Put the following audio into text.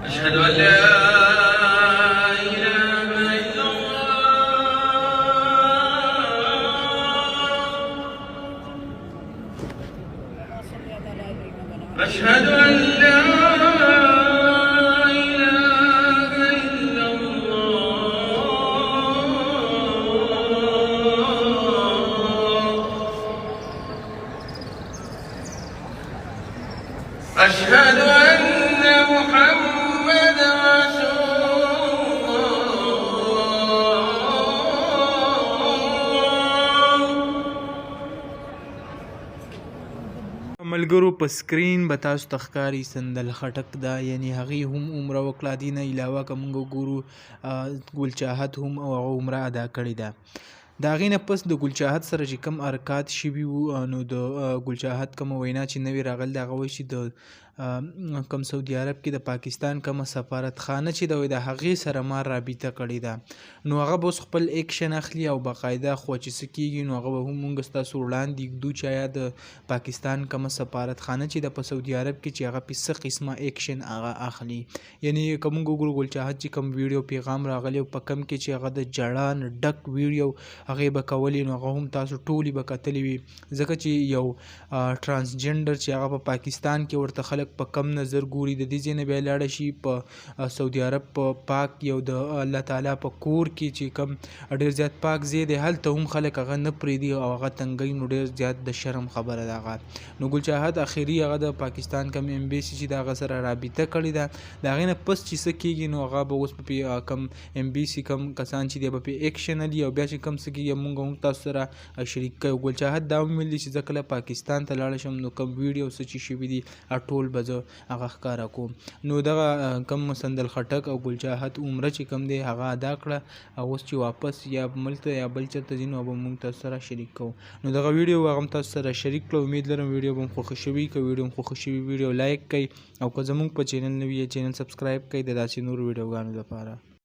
أشهد أن لا إله إلا الله. أشهد أن لا إله إلا الله. أشهد أن محمد رسول الله. ملګرو په سکرین به تاسو ته ښکاري سندل خټک دا یعنی هغې هم عمره وکړه دې نه علاوه که موږ وګورو ګل چاهت هم هغه عمره ادا کړې ده د هغې نه پس د ګل چاهت سره چې کوم حرکات شوي وو نو د ګل چاهت کومه وینا چې نوې راغلې د هغه وایي چې د کوم سعودي عرب کې د پاکستان کومه سفارتخانه چې د هغې سره ما رابطه کړې ده نو هغه به اوس خپل ایکشن اخلي او باقاعده خو چې څه کېږي نو هغه به هم موږ ستاسو وړاندې ږدو چې آیا د پاکستان کومه سفارتخانه چې د په سعودي عرب کې چې هغه پې څه قسمه ایکشن هغه اخلي یعنی که موږ وګورو ګل چاهت چې کوم ویډیو پیغام راغلی او په کم کې چې هغه د ژړا نه ډک ویډیو هغې به کولې نو هغه هم تاسو ټولې به کتلې وي ځکه چې یو ټرانسجنډر چې هغه په پاکستان کې ورته خلک په کم نظر ګوري د دې ځای نه بیا لاړه شي په سعودي عرب په پاک یو د الله تعالی په کور کې چې کوم ډېر زیات پاک ځای دی هلته هم خلک هغه نه پرېږدي او هغه تنګوي نو ډېر زیات د شرم خبره ده هغه نو ګل چاهت اخري هغه د پاکستان کوم امبیسي چې د هغه سره رابطه کړې ده د هغې نه پس چې څه کېږي نو هغه به اوس په کم امبیسي کم کسان چې دی به پې ایکشن علي او بیا چې کوم څه کېږي موږ هم تاسو سره شریک کوو ګل چاهت دا ویل دي چې زه کله پاکستان ته لاړه شم نو کوم ویډیو څه چې شوي دي ټول به زه هغه ښکاره کوم نو دغه کم سندل خټک او ګل چاهت عمره چې کوم دی هغه ادا کړه او اوس چې واپس یا ملک ته یا بل چېرته ځي نو به موږ تاسو سره شریک کوو نو دغه ویډیو هغه هم تاسو سره شریک کړه امید لرم ویډیو به هم خوښه شوي که ویډیو هم خوښه شوي ویډیو لایک کړئ او که زموږ په چینل نوي یې چینل سبسکرایب کړئ د داسې نورو ویډیوګانو لپاره